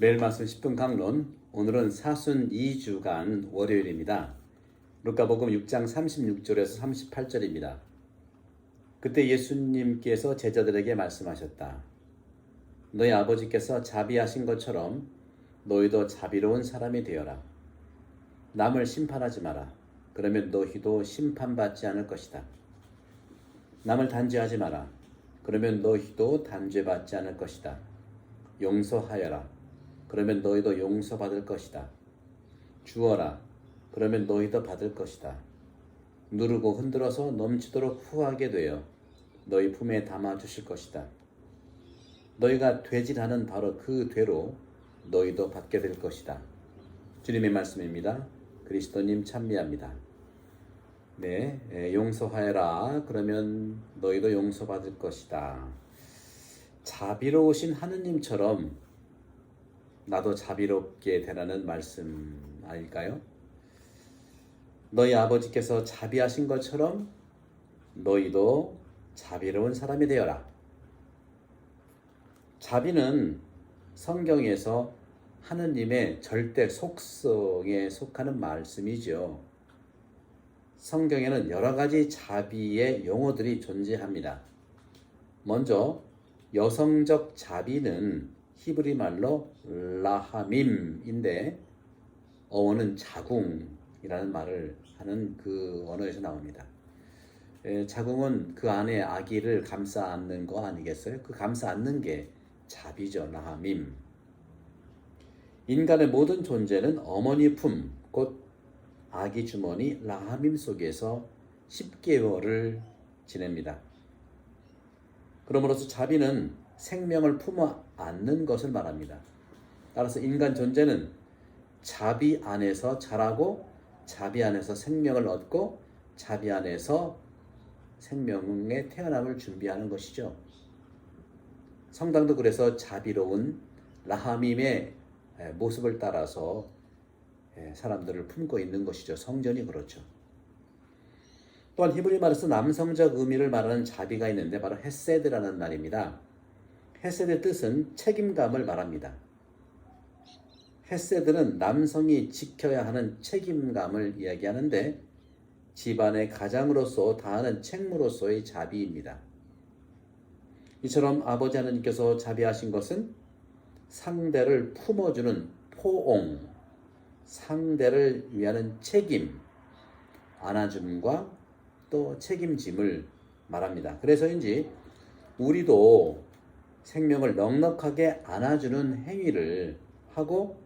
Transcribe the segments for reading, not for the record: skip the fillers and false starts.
매일 말씀 10분 강론, 오늘은 사순 2주간 월요일입니다. 루카복음 6장 36절에서 38절입니다. 그때 예수님께서 제자들에게 말씀하셨다. 너희 아버지께서 자비하신 것처럼 너희도 자비로운 사람이 되어라. 남을 심판하지 마라. 그러면 너희도 심판받지 않을 것이다. 남을 단죄하지 마라. 그러면 너희도 단죄받지 않을 것이다. 용서하여라. 그러면 너희도 용서받을 것이다. 주어라. 그러면 너희도 받을 것이다. 누르고 흔들어서 넘치도록 후하게 되어 너희 품에 담아 주실 것이다. 너희가 되질하는 바로 그 되로 너희도 받게 될 것이다. 주님의 말씀입니다. 그리스도님 찬미합니다. 네, 용서하여라. 그러면 너희도 용서받을 것이다. 자비로우신 하느님처럼 나도 자비롭게 되라는 말씀 아닐까요? 너희 아버지께서 자비하신 것처럼 너희도 자비로운 사람이 되어라. 자비는 성경에서 하느님의 절대 속성에 속하는 말씀이죠. 성경에는 여러 가지 자비의 용어들이 존재합니다. 먼저 여성적 자비는 히브리 말로 라하밈인데 어원은 자궁이라는 말을 하는 그 언어에서 나옵니다. 자궁은 그 안에 아기를 감싸 안는 거 아니겠어요? 그 감싸 안는 게 자비죠. 라하밈. 인간의 모든 존재는 어머니 품, 곧 아기 주머니 라하밈 속에서 10개월을 지냅니다. 그러므로서 자비는 생명을 품어 안는 것을 말합니다. 따라서 인간 존재는 자비 안에서 자라고 자비 안에서 생명을 얻고 자비 안에서 생명의 태어남을 준비하는 것이죠. 성당도 그래서 자비로운 라하밈의 모습을 따라서 사람들을 품고 있는 것이죠. 성전이 그렇죠. 또한 히브리 말에서 남성적 의미를 말하는 자비가 있는데 바로 헤세드라는 말입니다. 헤세드의 뜻은 책임감을 말합니다. 헤세드는 남성이 지켜야 하는 책임감을 이야기하는데 집안의 가장으로서 다하는 책무로서의 자비입니다. 이처럼 아버지 하나님께서 자비하신 것은 상대를 품어주는 포옹, 상대를 위하는 책임, 안아줌과 또 책임짐을 말합니다. 그래서인지 우리도 생명을 넉넉하게 안아주는 행위를 하고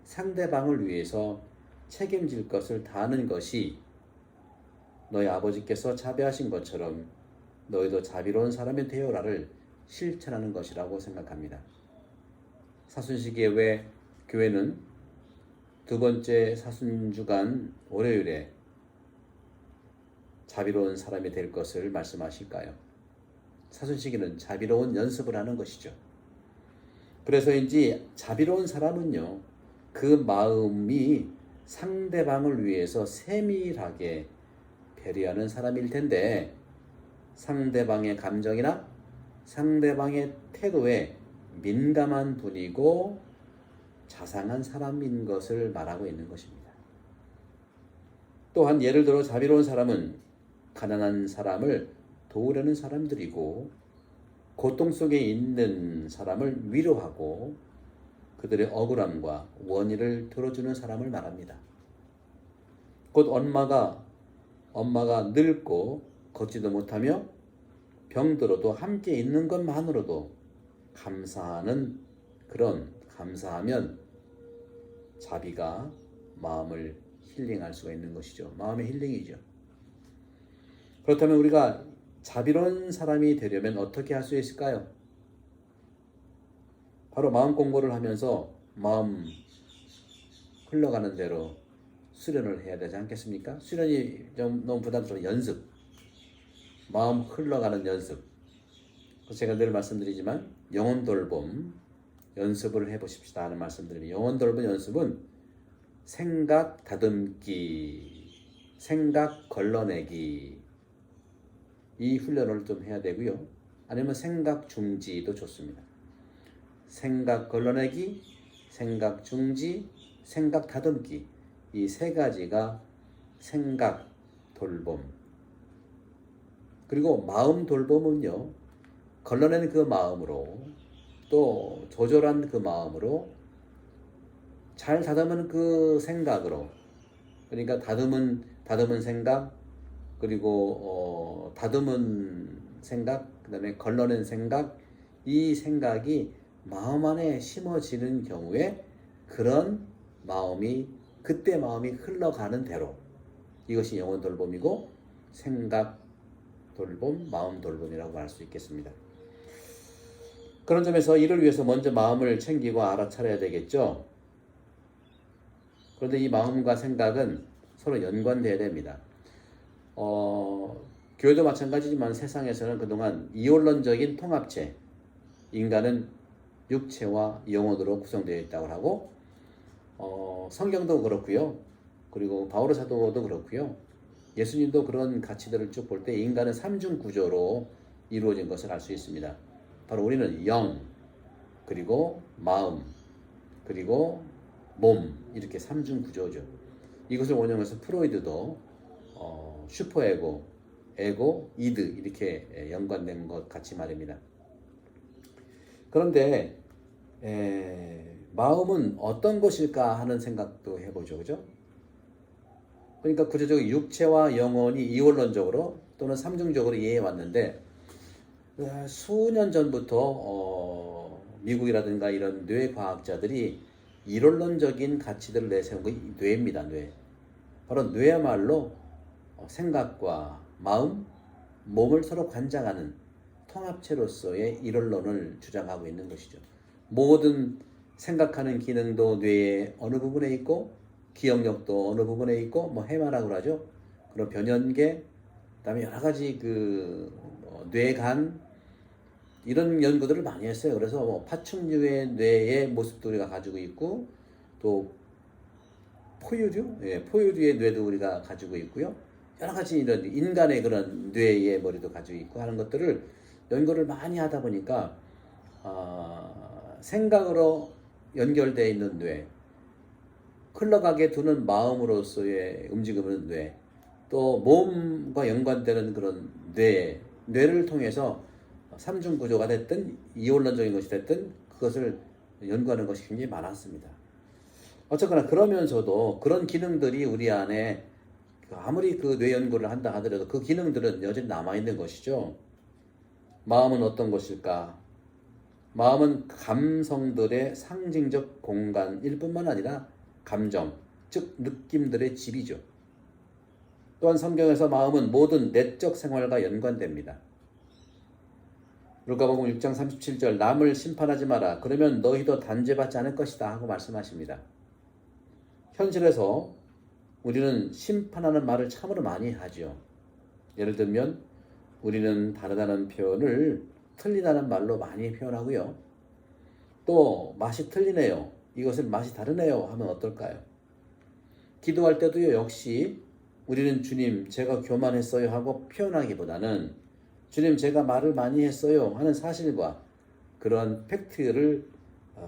상대방을 위해서 책임질 것을 다하는 것이 너희 아버지께서 자비하신 것처럼 너희도 자비로운 사람이 되어라를 실천하는 것이라고 생각합니다. 사순시기에 왜 교회는 두 번째 사순주간 월요일에 자비로운 사람이 될 것을 말씀하실까요? 사순시기는 자비로운 연습을 하는 것이죠. 그래서인지 자비로운 사람은요, 그 마음이 상대방을 위해서 세밀하게 배려하는 사람일 텐데 상대방의 감정이나 상대방의 태도에 민감한 분이고 자상한 사람인 것을 말하고 있는 것입니다. 또한 예를 들어 자비로운 사람은 가난한 사람을 도우려는 사람들이고 고통 속에 있는 사람을 위로하고 그들의 억울함과 원인을 들어주는 사람을 말합니다. 곧 엄마가 늙고 걷지도 못하며 병들어도 함께 있는 것만으로도 감사하면 자비가 마음을 힐링할 수가 있는 것이죠. 마음의 힐링이죠. 그렇다면 우리가 자비로운 사람이 되려면 어떻게 할 수 있을까요? 바로 마음 공부를 하면서 마음 흘러가는 대로 수련을 해야 되지 않겠습니까? 수련이 좀 너무 부담스러운 연습, 마음 흘러가는 연습. 제가 늘 말씀드리지만 영혼 돌봄 연습을 해보십시다 하는 말씀드립니다. 영혼 돌봄 연습은 생각 다듬기, 생각 걸러내기 이 훈련을 좀 해야 되고요. 아니면 생각 중지도 좋습니다. 생각 걸러내기, 생각 중지, 생각 다듬기. 이 세 가지가 생각 돌봄. 그리고 마음 돌봄은요, 걸러낸 그 마음으로 또 조절한 그 마음으로 잘 다듬은 그 생각으로, 그러니까 다듬은 생각, 그리고 다듬은 생각, 그 다음에 걸러낸 생각, 이 생각이 마음 안에 심어지는 경우에 그런 마음이, 그때 마음이 흘러가는 대로, 이것이 영혼 돌봄이고 생각 돌봄, 마음 돌봄이라고 할 수 있겠습니다. 그런 점에서 이를 위해서 먼저 마음을 챙기고 알아차려야 되겠죠. 그런데 이 마음과 생각은 서로 연관되어야 됩니다. 교회도 마찬가지지만 세상에서는 그동안 이원론적인 통합체, 인간은 육체와 영혼으로 구성되어 있다고 하고, 성경도 그렇고요. 그리고 바오로 사도도 그렇고요. 예수님도 그런 가치들을 쭉 볼 때 인간은 삼중 구조로 이루어진 것을 알 수 있습니다. 바로 우리는 영, 그리고 마음, 그리고 몸, 이렇게 삼중 구조죠. 이것을 원형해서 프로이드도 슈퍼에고, 에고, 이드 이렇게 연관된 것 같이 말입니다. 그런데 마음은 어떤 것일까 하는 생각도 해보죠, 그죠? 그러니까 구조적으로 육체와 영혼이 이원론적으로 또는 삼중적으로 이해해 왔는데, 수년 전부터 미국이라든가 이런 뇌과학자들이 이론론적인 가치들을 내세운 게 뇌입니다. 뇌. 바로 뇌야말로 생각과 마음, 몸을 서로 관장하는 통합체로서의 이론론을 주장하고 있는 것이죠. 모든 생각하는 기능도 뇌의 어느 부분에 있고, 기억력도 어느 부분에 있고, 뭐 해마라고 하죠. 그런 변연계, 그다음에 여러 가지 뇌간 이런 연구들을 많이 했어요. 그래서 뭐 파충류의 뇌의 모습도 우리가 가지고 있고, 또 포유류의 뇌도 우리가 가지고 있고요. 여러 가지 이런 인간의 그런 뇌의 머리도 가지고 있고 하는 것들을 연구를 많이 하다 보니까 생각으로 연결되어 있는 뇌, 흘러가게 두는 마음으로서의 움직임은 뇌, 또 몸과 연관되는 그런 뇌를 통해서 삼중 구조가 됐든 이원론적인 것이 됐든 그것을 연구하는 것이 굉장히 많았습니다. 어쨌거나 그러면서도 그런 기능들이 우리 안에 아무리 그 뇌 연구를 한다 하더라도 그 기능들은 여전히 남아있는 것이죠. 마음은 어떤 것일까? 마음은 감성들의 상징적 공간일 뿐만 아니라 감정, 즉 느낌들의 집이죠. 또한 성경에서 마음은 모든 내적 생활과 연관됩니다. 루가복음 6장 37절, 남을 심판하지 마라. 그러면 너희도 단죄받지 않을 것이다 하고 말씀하십니다. 현실에서 우리는 심판하는 말을 참으로 많이 하죠. 예를 들면 우리는 다르다는 표현을 틀리다는 말로 많이 표현하고요. 또 맛이 틀리네요, 이것을 맛이 다르네요 하면 어떨까요? 기도할 때도요, 역시 우리는 주님 제가 교만했어요 하고 표현하기보다는 주님 제가 말을 많이 했어요 하는 사실과 그런 팩트를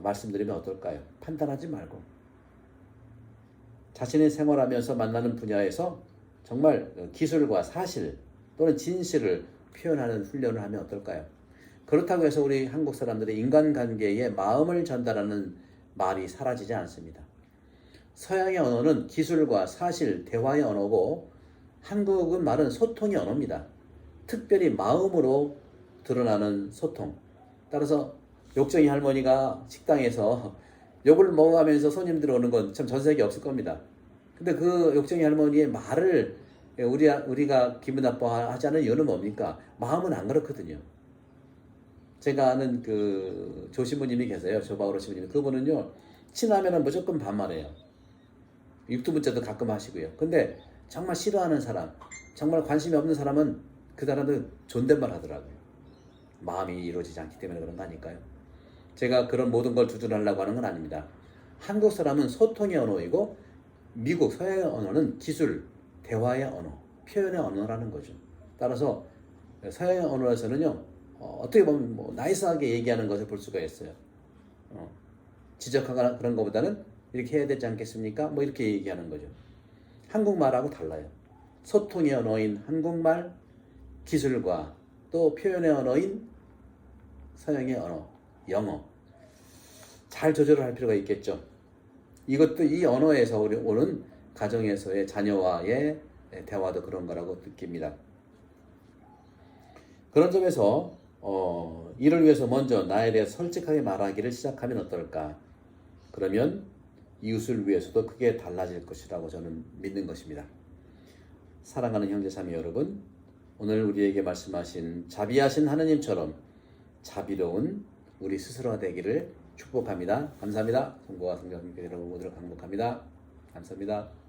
말씀드리면 어떨까요? 판단하지 말고 자신의 생활하면서 만나는 분야에서 정말 기술과 사실 또는 진실을 표현하는 훈련을 하면 어떨까요? 그렇다고 해서 우리 한국 사람들의 인간관계에 마음을 전달하는 말이 사라지지 않습니다. 서양의 언어는 기술과 사실, 대화의 언어고 한국은 말은 소통의 언어입니다. 특별히 마음으로 드러나는 소통. 따라서 욕쟁이 할머니가 식당에서 욕을 먹어가면서 손님들이 오는 건 참 전 세계에 없을 겁니다. 근데 그 욕쟁이 할머니의 말을 우리가 기분 나빠하지 않은 이유는 뭡니까? 마음은 안 그렇거든요. 제가 아는 그 조신부님이 계세요. 조바오로 신부님. 그분은요, 친하면은 무조건 반말해요. 육두문자도 가끔 하시고요. 근데 정말 싫어하는 사람, 정말 관심이 없는 사람은 그 사람들 존댓말 하더라고요. 마음이 이루어지지 않기 때문에 그런 거 아닐까요? 제가 그런 모든 걸 두둔하려고 하는 건 아닙니다. 한국 사람은 소통의 언어이고 미국 서양의 언어는 기술, 대화의 언어, 표현의 언어라는 거죠. 따라서 서양의 언어에서는요, 어떻게 보면 나이스하게 얘기하는 것을 볼 수가 있어요. 지적하거나 그런 것보다는 이렇게 해야 되지 않겠습니까? 뭐 이렇게 얘기하는 거죠. 한국말하고 달라요. 소통의 언어인 한국말, 기술과 또 표현의 언어인 서양의 언어, 영어. 잘 조절을 할 필요가 있겠죠. 이것도 이 언어에서 오는 가정에서의 자녀와의 대화도 그런 거라고 느낍니다. 그런 점에서 이를 위해서 먼저 나에 대해 솔직하게 말하기를 시작하면 어떨까? 그러면 이웃을 위해서도 크게 달라질 것이라고 저는 믿는 것입니다. 사랑하는 형제자매 여러분, 오늘 우리에게 말씀하신 자비하신 하느님처럼 자비로운 우리 스스로가 되기를 축복합니다. 감사합니다. 성부와 성자 성령 여러분 모두를 강복합니다. 감사합니다.